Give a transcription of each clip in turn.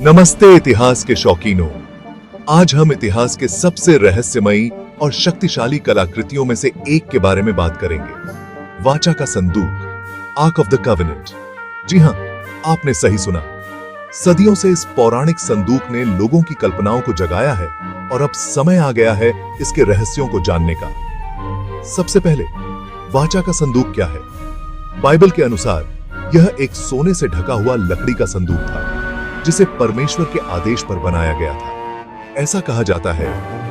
नमस्ते इतिहास के शौकीनों। आज हम इतिहास के सबसे रहस्यमयी और शक्तिशाली कलाकृतियों में से एक के बारे में बात करेंगे, वाचा का संदूक, आर्क ऑफ द कवेनेंट। जी हां, आपने सही सुना। सदियों से इस पौराणिक संदूक ने लोगों की कल्पनाओं को जगाया है और अब समय आ गया है इसके रहस्यों को जानने का। सबसे पहले, वाचा का संदूक क्या है? बाइबल के अनुसार यह एक सोने से ढका हुआ लकड़ी का संदूक था जिसे परमेश्वर के आदेश पर बनाया गया था। ऐसा कहा जाता है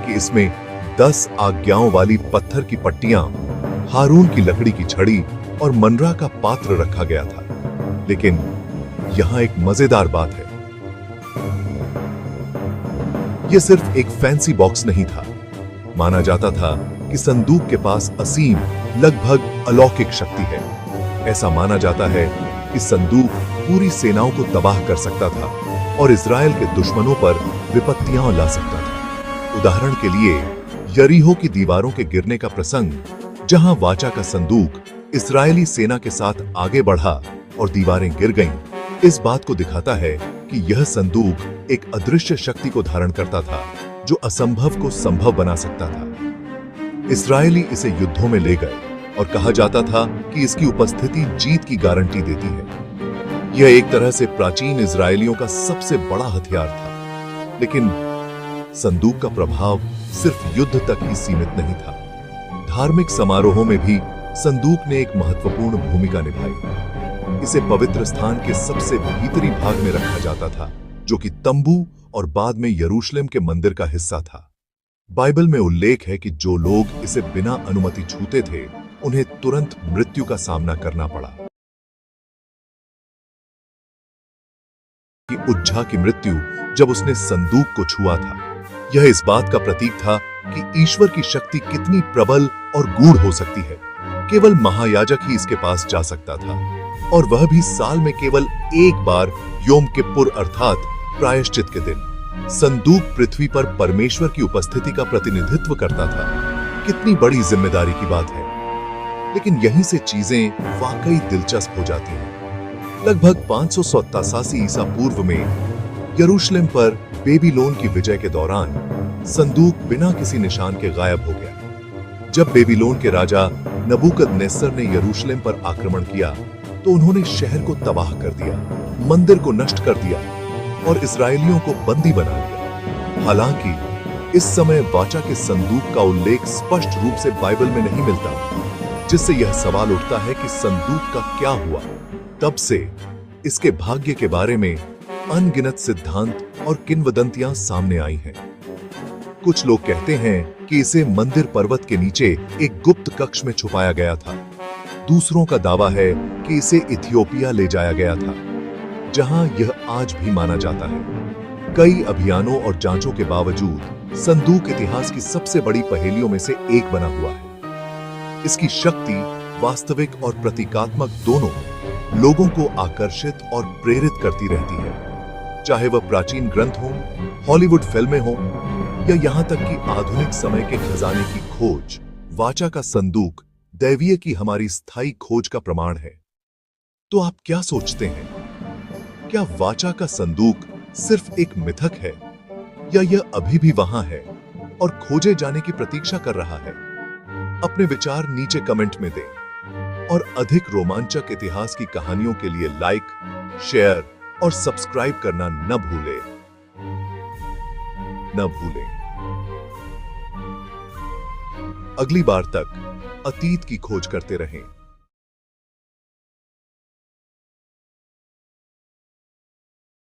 कि इसमें 10 आज्ञाओं वाली पत्थर की पट्टियां, हारून की लकड़ी की छड़ी और मनरा का पात्र रखा गया था। लेकिन यहां एक मजेदार बात है, यह सिर्फ एक फैंसी बॉक्स नहीं था। माना जाता था कि संदूक के पास असीम, लगभग अलौकिक शक्ति है। ऐसा माना जाता है कि संदूक पूरी सेनाओं को तबाह कर सकता था और इज़राइल के दुश्मनों पर विपत्तियां ला सकता था। उदाहरण के लिए, यरीहो की दीवारों के गिरने का प्रसंग, जहां वाचा का संदूक इस्राएली सेना के साथ आगे बढ़ा और दीवारें गिर गईं, इस बात को दिखाता है कि यह संदूक एक अदृश्य शक्ति को धारण करता था जो असंभव को संभव बना सकता था। इस्राएली इसे युद्धों में ले गए और कहा जाता था कि इसकी उपस्थिति जीत की गारंटी देती है। यह एक तरह से प्राचीन इजरायलियों का सबसे बड़ा हथियार था। लेकिन संदूक का प्रभाव सिर्फ युद्ध तक ही सीमित नहीं था। धार्मिक समारोहों में भी संदूक ने एक महत्वपूर्ण भूमिका निभाई। इसे पवित्र स्थान के सबसे भीतरी भाग में रखा जाता था, जो कि तंबू और बाद में यरूशलेम के मंदिर का हिस्सा था। बाइबल में उल्लेख है कि जो लोग इसे बिना अनुमति छूते थे, उन्हें तुरंत मृत्यु का सामना करना पड़ा। कि उज्जा की मृत्यु जब उसने संदूक को छुआ था, यह इस बात का प्रतीक था कि ईश्वर की शक्ति कितनी प्रबल और गूढ़ हो सकती है। केवल महायाजक ही इसके पास जा सकता था, और वह भी साल में केवल एक बार, योम किप्पुर अर्थात प्रायश्चित के दिन। संदूक पृथ्वी पर परमेश्वर की उपस्थिति का प्रतिनिधित्व करता था। कितनी बड़ी जिम्मेदारी की बात है। लेकिन यहीं से चीजें वाकई दिलचस्प हो जाती हैं। लगभग 587 ईसा पूर्व में यरूशलेम पर बेबीलोन की विजय के दौरान संदूक बिना किसी निशान के गायब हो गया। जब बेबीलोन के राजा नबूकदनेस्सर ने यरूशलेम पर आक्रमण किया तो उन्होंने शहर को तबाह कर दिया, मंदिर को नष्ट कर दिया और इस्राएलियों को बंदी बना लिया। हालांकि इस समय वाचा के संदूक का उल्लेख स्पष्ट रूप से बाइबल में नहीं मिलता, जिससे यह सवाल उठता है कि संदूक का क्या हुआ। तब से इसके भाग्य के बारे में अनगिनत सिद्धांत और किंवदंतियां सामने आई हैं। कुछ लोग कहते हैं कि इसे मंदिर पर्वत के नीचे एक गुप्त कक्ष में छुपाया गया था। दूसरों का दावा है कि इसे इथियोपिया ले जाया गया था, जहां यह आज भी माना जाता है। कई अभियानों और जांचों के बावजूद संदूक इतिहास की सबसे बड़ी पहेलियों में से एक बना हुआ है। इसकी शक्ति, वास्तविक और प्रतीकात्मक दोनों, लोगों को आकर्षित और प्रेरित करती रहती है। चाहे वह प्राचीन ग्रंथ हो, हॉलीवुड फिल्में हो, या यहां तक कि आधुनिक समय के खजाने की खोज, वाचा का संदूक दैवीय की हमारी स्थायी खोज का प्रमाण है। तो आप क्या सोचते हैं? क्या वाचा का संदूक सिर्फ एक मिथक है, या यह अभी भी वहां है और खोजे जाने की प्रतीक्षा कर रहा है? अपने विचार नीचे कमेंट में दें और अधिक रोमांचक इतिहास की कहानियों के लिए लाइक, शेयर और सब्सक्राइब करना न भूलें। अगली बार तक अतीत की खोज करते रहें।